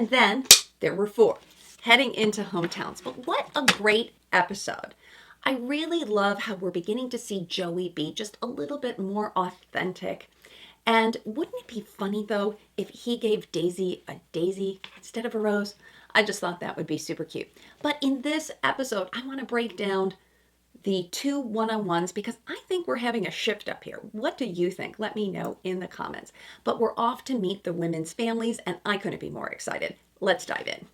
And then there were 4 heading into hometowns. But what a great episode. I really love how we're beginning to see Joey be just a little bit more authentic. And wouldn't it be funny, though, if he gave Daisy a daisy instead of a rose? I just thought that would be super cute. But in this episode, I want to break down the 2 one-on-ones because I think we're having a shift up here. What do you think? Let me know in the comments. But we're off to meet the women's families, and I couldn't be more excited. Let's dive in.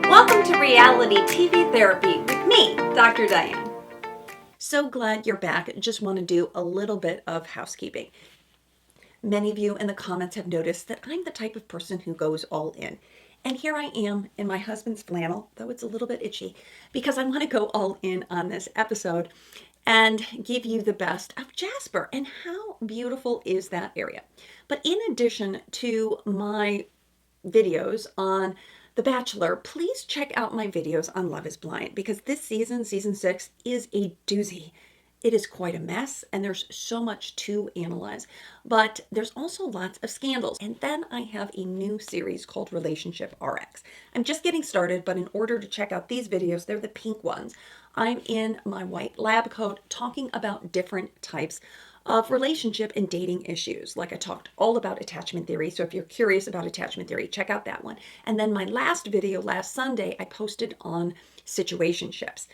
Welcome to Reality TV Therapy with me, Dr. Diane. So glad you're back. Just want to do a little bit of housekeeping. Many of you in the comments have noticed that I'm the type of person who goes all in. And here I am in my husband's flannel, though it's a little bit itchy, because I want to go all in on this episode and give you the best of Jasper. And how beautiful is that area? But in addition to my videos on The Bachelor, please check out my videos on Love is Blind, because this season, season 6, is a doozy. It is quite a mess, and there's so much to analyze. But there's also lots of scandals. And then I have a new series called Relationship RX. I'm just getting started, but in order to check out these videos, they're the pink ones. I'm in my white lab coat talking about different types of relationship and dating issues. Like I talked all about attachment theory. So if you're curious about attachment theory, check out that one. And then my last video last Sunday, I posted on situationships.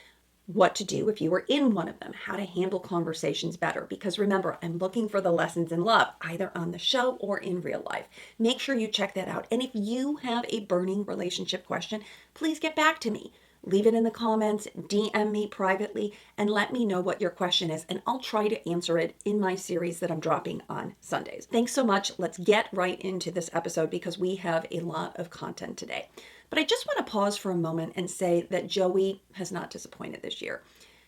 What to do if you were in one of them, how to handle conversations better. Because remember, I'm looking for the lessons in love, either on the show or in real life. Make sure you check that out. And if you have a burning relationship question, please get back to me. Leave it in the comments, DM me privately, and let me know what your question is, and I'll try to answer it in my series that I'm dropping on Sundays. Thanks so much. Let's get right into this episode because we have a lot of content today. But I just want to pause for a moment and say that Joey has not disappointed this year.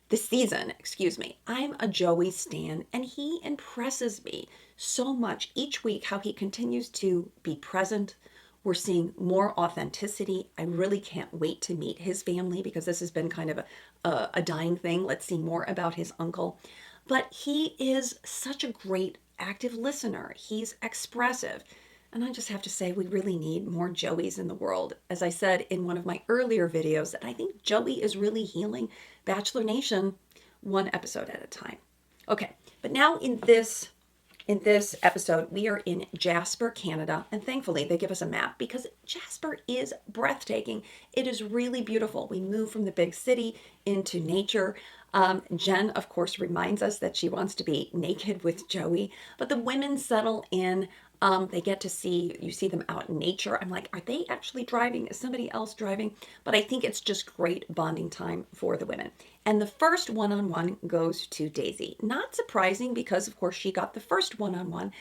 This season, excuse me. I'm a Joey stan, and he impresses me so much each week how he continues to be present. We're seeing more authenticity. I really can't wait to meet his family because this has been kind of a dying thing. Let's see more about his uncle. But he is such a great active listener. He's expressive. And I just have to say, we really need more Joeys in the world. As I said in one of my earlier videos, that I think Joey is really healing Bachelor Nation one episode at a time. Okay, but now in this episode, we are in Jasper, Canada, and thankfully they give us a map because Jasper is breathtaking. It is really beautiful. We move from the big city into nature. Jenn, of course, reminds us that she wants to be naked with Joey, but the women settle in. They get to you see them out in nature. I'm like, are they actually driving? Is somebody else driving? But I think it's just great bonding time for the women. And the first one-on-one goes to Daisy. Not surprising because, of course, she got the first one-on-one.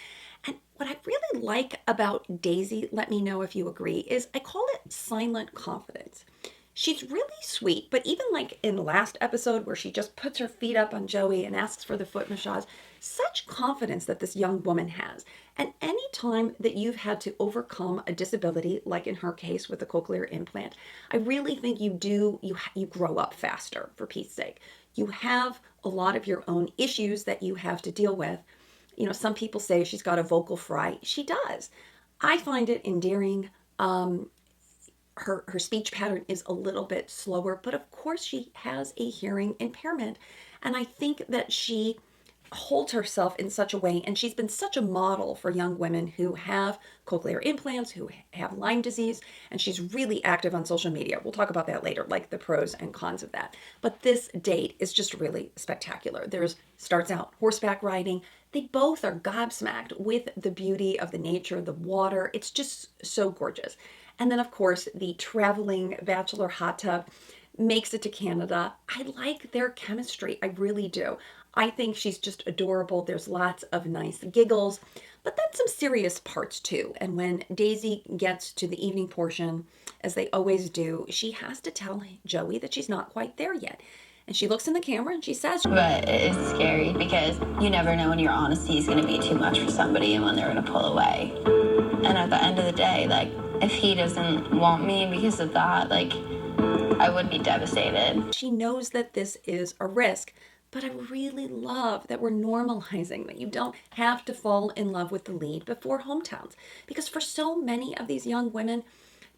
And what I really like about Daisy, let me know if you agree, is I call it silent confidence. She's really sweet, but even like in the last episode where she just puts her feet up on Joey and asks for the foot massage, such confidence that this young woman has. And any time that you've had to overcome a disability, like in her case with the cochlear implant, I really think you grow up faster, for Pete's sake. You have a lot of your own issues that you have to deal with. You know, some people say she's got a vocal fry. She does. I find it endearing. Her speech pattern is a little bit slower, but of course she has a hearing impairment. And I think that she holds herself in such a way, and she's been such a model for young women who have cochlear implants, who have Lyme disease, and she's really active on social media. We'll talk about that later, like the pros and cons of that. But this date is just really spectacular. Starts out horseback riding. They both are gobsmacked with the beauty of the nature, the water. It's just so gorgeous. And then, of course, the traveling bachelor hot tub makes it to Canada. I like their chemistry. I really do. I think she's just adorable. There's lots of nice giggles, but then some serious parts too. And when Daisy gets to the evening portion, as they always do, she has to tell Joey that she's not quite there yet. And she looks in the camera and she says, but it's scary because you never know when your honesty is going to be too much for somebody and when they're going to pull away. And at the end of the day, like, if he doesn't want me because of that, like, I would be devastated. She knows that this is a risk, But I really love that we're normalizing that you don't have to fall in love with the lead before hometowns. Because for so many of these young women,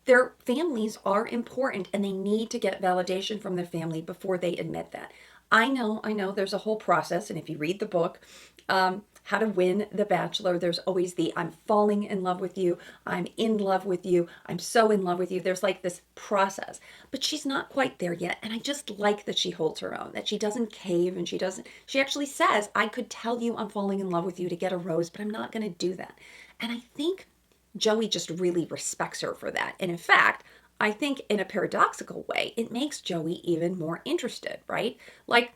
their families are important and they need to get validation from their family before they admit that. I know there's a whole process. And if you read the book, How to Win the Bachelor, there's always the I'm falling in love with you, I'm in love with you, I'm so in love with you. There's like this process, but she's not quite there yet. And I just like that she holds her own, that she doesn't cave and she actually says, I could tell you I'm falling in love with you to get a rose, but I'm not going to do that. And I think Joey just really respects her for that. And in fact, I think in a paradoxical way, it makes Joey even more interested, right? Like,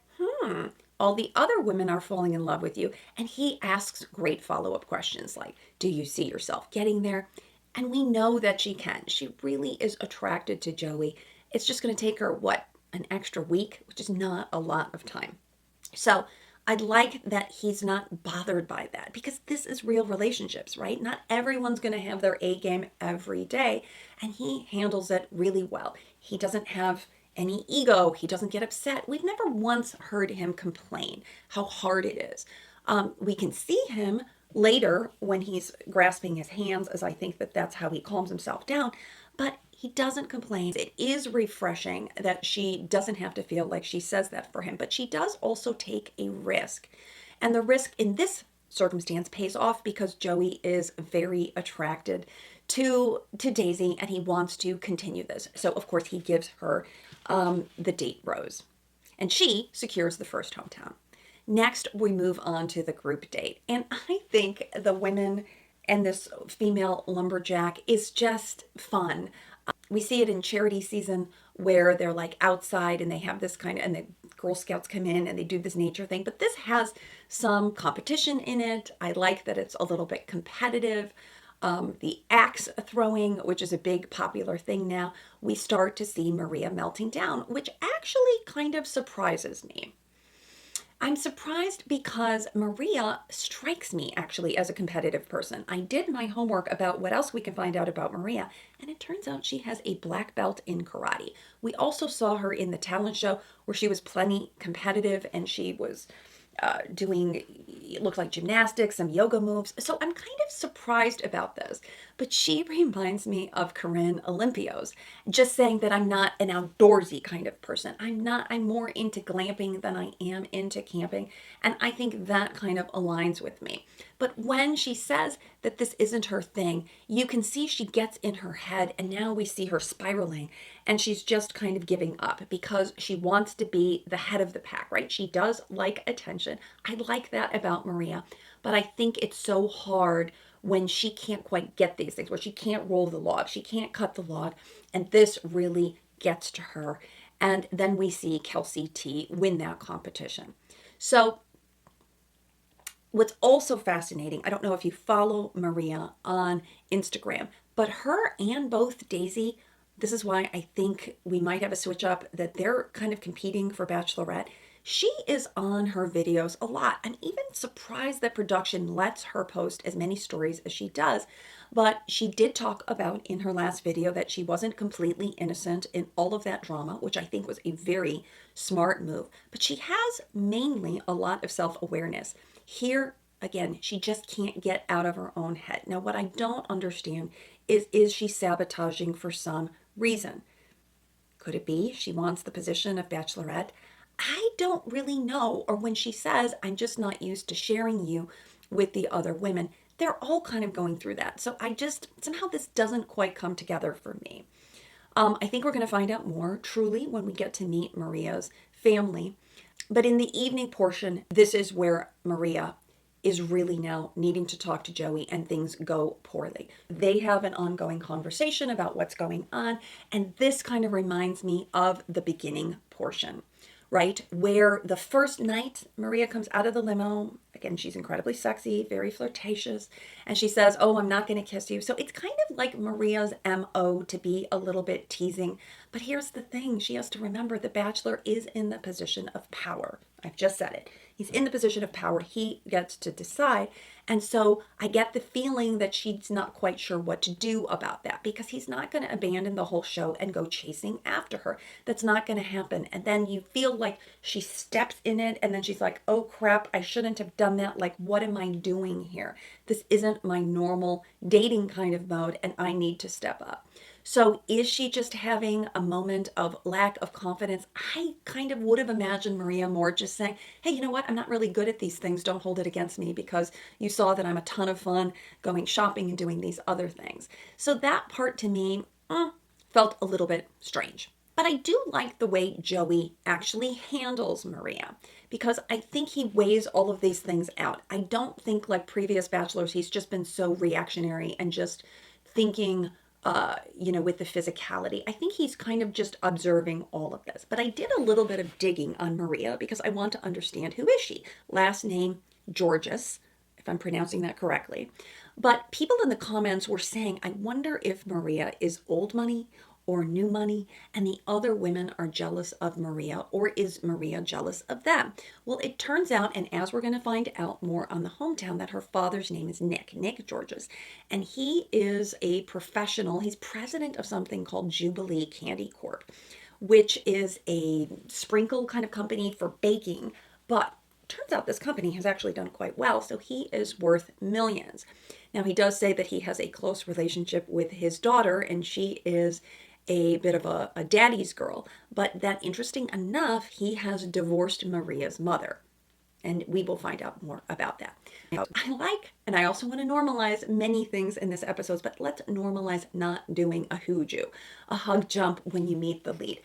all the other women are falling in love with you. And he asks great follow up questions like, do you see yourself getting there? And we know that she can. She really is attracted to Joey. It's just going to take her, what, an extra week, which is not a lot of time. So I like that he's not bothered by that because this is real relationships, right? Not everyone's going to have their A game every day, and he handles it really well. He doesn't have any ego. He doesn't get upset. We've never once heard him complain how hard it is. We can see him later when he's grasping his hands, as I think that that's how he calms himself down. But he doesn't complain. It is refreshing that she doesn't have to feel like she says that for him, but she does also take a risk. And the risk in this circumstance pays off because Joey is very attracted to Daisy and he wants to continue this. So of course he gives her the date rose and she secures the first hometown. Next, we move on to the group date. And I think the women and this female lumberjack is just fun. We see it in charity season where they're like outside and they have this kind of, and the Girl Scouts come in and they do this nature thing. But this has some competition in it. I like that it's a little bit competitive. The axe throwing, which is a big popular thing now, we start to see Maria melting down, which actually kind of surprises me. I'm surprised because Maria strikes me actually as a competitive person. I did my homework about what else we can find out about Maria, and it turns out she has a black belt in karate. We also saw her in the talent show where she was plenty competitive and she was doing, it looked like gymnastics, some yoga moves. So I'm kind of surprised about this. But she reminds me of Corinne Olympios, just saying that I'm not an outdoorsy kind of person. I'm more into glamping than I am into camping. And I think that kind of aligns with me. But when she says that this isn't her thing, you can see she gets in her head and now we see her spiraling and she's just kind of giving up because she wants to be the head of the pack, right? She does like attention. I like that about Maria, but I think it's so hard when she can't quite get these things, where she can't roll the log, she can't cut the log, and this really gets to her. And then we see Kelsey T win that competition. So what's also fascinating, I don't know if you follow Maria on Instagram, but her and both Daisy, this is why I think we might have a switch up that they're kind of competing for Bachelorette. She is on her videos a lot. I'm even surprised that production lets her post as many stories as she does. But she did talk about in her last video that she wasn't completely innocent in all of that drama, which I think was a very smart move. But she has mainly a lot of self-awareness. Here, again, she just can't get out of her own head. Now, what I don't understand is she sabotaging for some reason? Could it be she wants the position of Bachelorette? I don't really know. Or when she says, I'm just not used to sharing you with the other women, they're all kind of going through that. So I just, somehow this doesn't quite come together for me. I think we're going to find out more truly when we get to meet Maria's family. But in the evening portion, this is where Maria is really now needing to talk to Joey and things go poorly. They have an ongoing conversation about what's going on. And this kind of reminds me of the beginning portion, right? Where the first night Maria comes out of the limo Again, she's incredibly sexy, very flirtatious, and she says, "Oh, I'm not going to kiss you." So it's kind of like Maria's MO to be a little bit teasing. But here's the thing, she has to remember the Bachelor is in the position of power. I've just said it. He's in the position of power. He gets to decide. And so I get the feeling that she's not quite sure what to do about that, because he's not going to abandon the whole show and go chasing after her. That's not going to happen. And then you feel like she steps in it and then she's like, "Oh crap, I shouldn't have done that. Like, what am I doing here? This isn't my normal dating kind of mode and I need to step up." So is she just having a moment of lack of confidence? I kind of would have imagined Maria more just saying, "Hey, you know what? I'm not really good at these things. Don't hold it against me because you saw that I'm a ton of fun going shopping and doing these other things." So that part to me felt a little bit strange. But I do like the way Joey actually handles Maria, because I think he weighs all of these things out. I don't think, like previous bachelors, he's just been so reactionary and just thinking, with the physicality. I think he's kind of just observing all of this. But I did a little bit of digging on Maria because I want to understand, who is she? Last name Georges, if I'm pronouncing that correctly. But people in the comments were saying, I wonder if Maria is old money or new money, and the other women are jealous of Maria, or is Maria jealous of them? Well, it turns out, and as we're going to find out more on the hometown, that her father's name is Nick Georges, and he is a professional. He's president of something called Jubilee Candy Corp, which is a sprinkle kind of company for baking, but turns out this company has actually done quite well, so he is worth millions. Now, he does say that he has a close relationship with his daughter, and she is a bit of a daddy's girl, but that, interesting enough, he has divorced Maria's mother. And we will find out more about that. I like, and I also want to normalize many things in this episode, but let's normalize not doing a hooju, a hug jump when you meet the lead.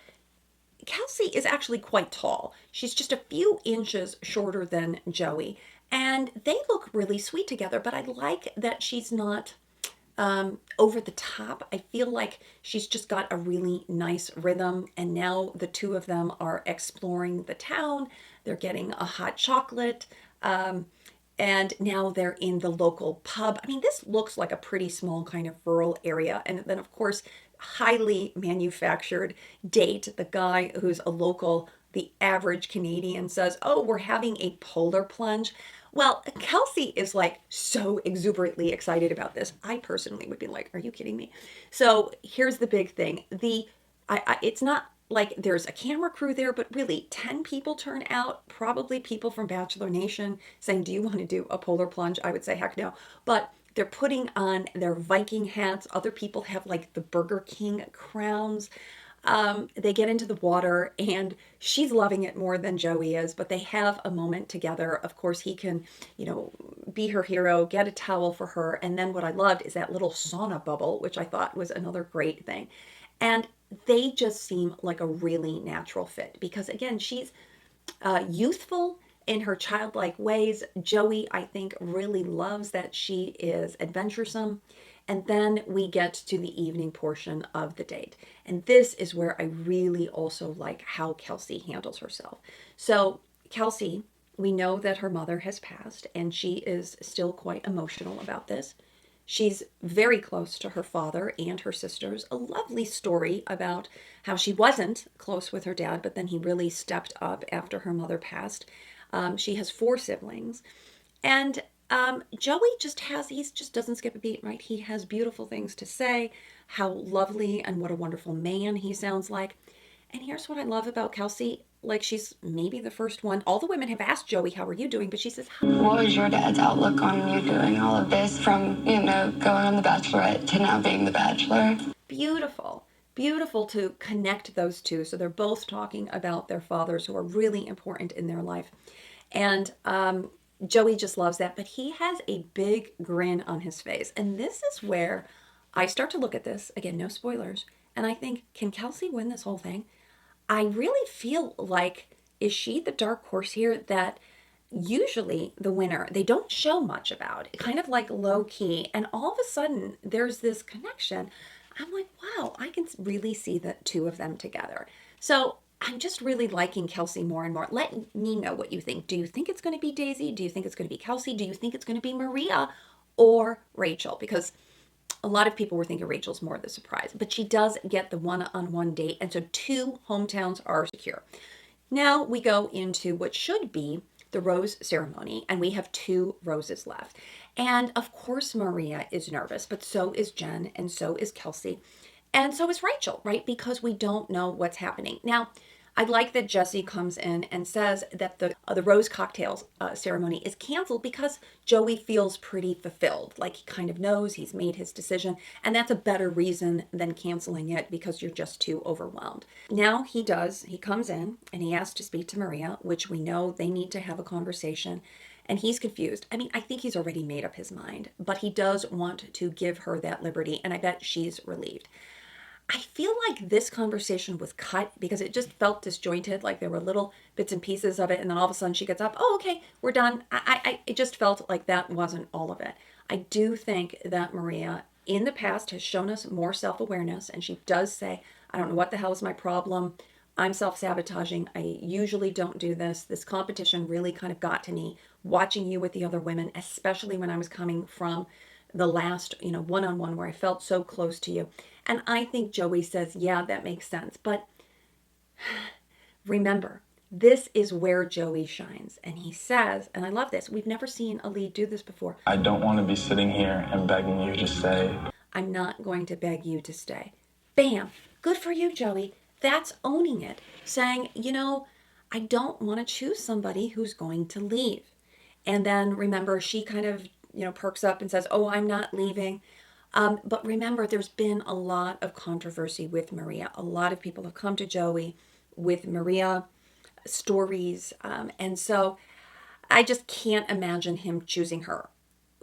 Kelsey is actually quite tall. She's just a few inches shorter than Joey, and they look really sweet together, but I like that she's not over the top. I feel like she's just got a really nice rhythm, and now the two of them are exploring the town. They're getting a hot chocolate, and now they're in the local pub. I mean, this looks like a pretty small kind of rural area. And then, of course, highly manufactured date. The guy who's a local, the average Canadian, says, "Oh, we're having a polar plunge." Well, Kelsey is like so exuberantly excited about this. I personally would be like, "Are you kidding me?" So here's the big thing. It's not like there's a camera crew there, but really 10 people turn out, probably people from Bachelor Nation, saying, "Do you want to do a polar plunge?" I would say, heck no. But they're putting on their Viking hats. Other people have like the Burger King crowns. They get into the water, and she's loving it more than Joey is, but they have a moment together. Of course, he can, be her hero, get a towel for her. And then what I loved is that little sauna bubble, which I thought was another great thing. And they just seem like a really natural fit because, again, she's youthful in her childlike ways. Joey, I think, really loves that she is adventuresome. And then we get to the evening portion of the date. And this is where I really also like how Kelsey handles herself. So, Kelsey, we know that her mother has passed, and she is still quite emotional about this. She's very close to her father and her sisters. A lovely story about how she wasn't close with her dad, but then he really stepped up after her mother passed. She has 4 siblings. And Joey he just doesn't skip a beat, right? He has beautiful things to say, how lovely and what a wonderful man he sounds like. And here's what I love about Kelsey. Like, she's maybe the first one. All the women have asked Joey, "How are you doing?" But she says, What was your dad's outlook on you doing all of this from, going on The Bachelorette to now being The Bachelor? beautiful. Beautiful to connect those two. So they're both talking about their fathers who are really important in their life. And Joey just loves that, but he has a big grin on his face. And this is where I start to look at this, again, no spoilers, and I think, can Kelsey win this whole thing? I really feel like, is she the dark horse here that usually the winner, they don't show much about, kind of like low key, and all of a sudden there's this connection. I'm like, wow, I can really see the two of them together. So I'm just really liking Kelsey more and more. Let me know what you think. Do you think it's going to be Daisy? Do you think it's going to be Kelsey? Do you think it's going to be Maria or Rachel? Because a lot of people were thinking Rachel's more of the surprise, but she does get the one-on-one date, and so 2 hometowns are secure. Now we go into what should be the rose ceremony, and we have 2 roses left. And of course, Maria is nervous, but so is Jenn, and so is Kelsey, and so is Rachel, right? Because we don't know what's happening. Now, I like that Jesse comes in and says that the rose cocktails ceremony is canceled because Joey feels pretty fulfilled. Like he kind of knows he's made his decision, and that's a better reason than canceling it because you're just too overwhelmed. Now he does. He comes in and he asks to speak to Maria, which we know they need to have a conversation. And he's confused. I mean, I think he's already made up his mind, but he does want to give her that liberty, and I bet she's relieved. I feel like this conversation was cut because it just felt disjointed, like there were little bits and pieces of it, and then all of a sudden she gets up, oh, okay, we're done. It just felt like that wasn't all of it. I do think that Maria in the past has shown us more self-awareness, and she does say, I don't know what the hell is my problem. I'm self-sabotaging. I usually don't do this. This competition really kind of got to me watching you with the other women, especially when I was coming from the last, one-on-one where I felt so close to you. And I think Joey says, yeah, that makes sense. But remember, this is where Joey shines. And he says, and I love this, we've never seen a lead do this before. I don't want to be sitting here and begging you to stay. I'm not going to beg you to stay. Bam. Good for you, Joey. That's owning it. Saying, I don't want to choose somebody who's going to leave. And then remember, she kind of, perks up and says, oh, I'm not leaving. But remember, there's been a lot of controversy with Maria. A lot of people have come to Joey with Maria stories. And so I just can't imagine him choosing her,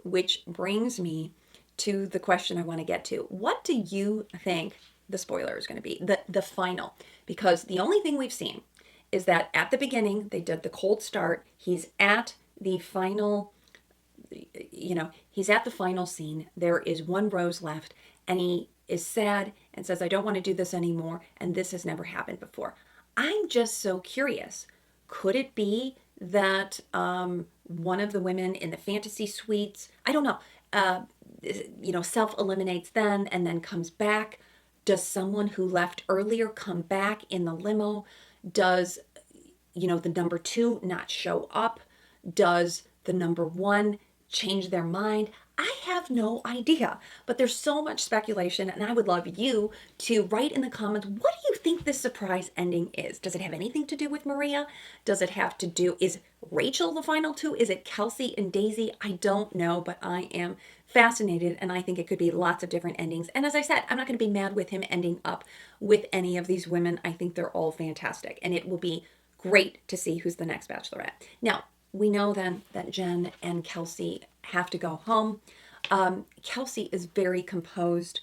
which brings me to the question I want to get to. What do you think the spoiler is going to be, the final? Because the only thing we've seen is that at the beginning, they did the cold start. He's at the final he's at the final scene. There is 1 rose left, and he is sad and says, I don't want to do this anymore, and this has never happened before. I'm just so curious. Could it be that one of the women in the fantasy suites, I don't know, self-eliminates then and then comes back? Does someone who left earlier come back in the limo? Does, the number 2 not show up? Does the number 1 change their mind? I have no idea, but there's so much speculation, and I would love you to write in the comments, what do you think this surprise ending is? Does it have anything to do with Maria? Does it have to do, is Rachel the final 2? Is it Kelsey and Daisy? I don't know, but I am fascinated, and I think it could be lots of different endings. And as I said, I'm not going to be mad with him ending up with any of these women. I think they're all fantastic, and it will be great to see who's the next Bachelorette. Now, we know then that Jenn and Kelsey have to go home. Kelsey is very composed.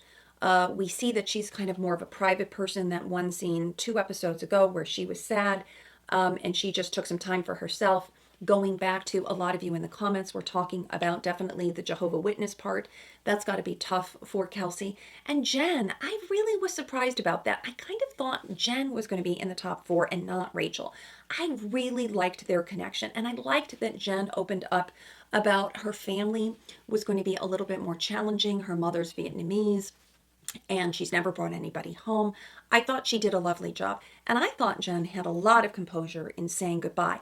We see that she's kind of more of a private person. That one scene 2 episodes ago where she was sad and she just took some time for herself. Going back to a lot of you in the comments, we're talking about definitely the Jehovah Witness part. That's got to be tough for Kelsey. And Jenn, I really was surprised about that. I kind of thought Jenn was going to be in the top 4 and not Rachel. I really liked their connection, and I liked that Jenn opened up about her family was going to be a little bit more challenging. Her mother's Vietnamese, and she's never brought anybody home. I thought she did a lovely job, and I thought Jenn had a lot of composure in saying goodbye.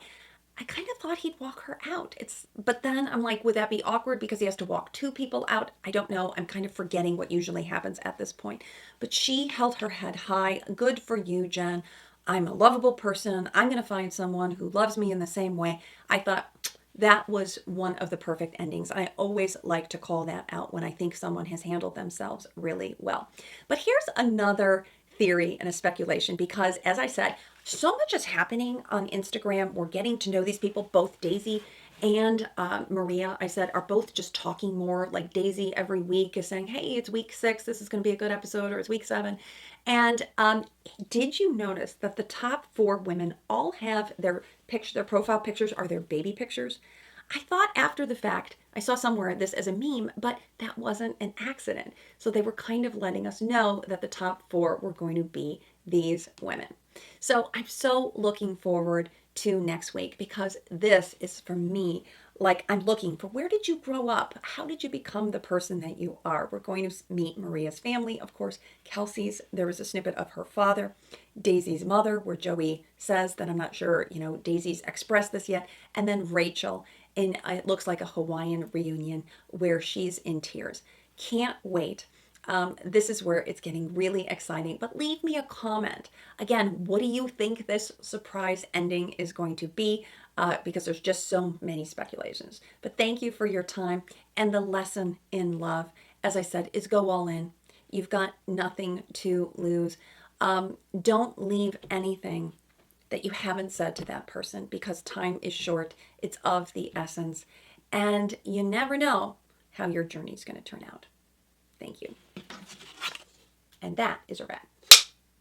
I kind of thought he'd walk her out. But then I'm like, would that be awkward because he has to walk 2 people out? I don't know. I'm kind of forgetting what usually happens at this point. But she held her head high. Good for you, Jenn. I'm a lovable person. I'm going to find someone who loves me in the same way. I thought that was one of the perfect endings. I always like to call that out when I think someone has handled themselves really well. But here's another theory and a speculation because, as I said, so much is happening on Instagram. We're getting to know these people. Both Daisy and Maria, I said, are both just talking more. Like Daisy every week is saying, hey, it's week 6. This is going to be a good episode, or it's week 7. And did you notice that the top 4 women all have their profile pictures are their baby pictures? I thought after the fact, I saw somewhere this as a meme, but that wasn't an accident. So they were kind of letting us know that the top 4 were going to be these women. So I'm so looking forward to next week because this is for me like I'm looking for where did you grow up? How did you become the person that you are? We're going to meet Maria's family, of course, Kelsey's. There was a snippet of her father, Daisy's mother, where Joey says that I'm not sure, Daisy's expressed this yet, and then Rachel. And it looks like a Hawaiian reunion where she's in tears. Can't wait. This is where it's getting really exciting. But leave me a comment. Again, what do you think this surprise ending is going to be? Because there's just so many speculations. But thank you for your time. And the lesson in love, as I said, is go all in. You've got nothing to lose. Don't leave anything that you haven't said to that person because time is short. It's of the essence. And you never know how your journey is going to turn out. Thank you. And that is a wrap.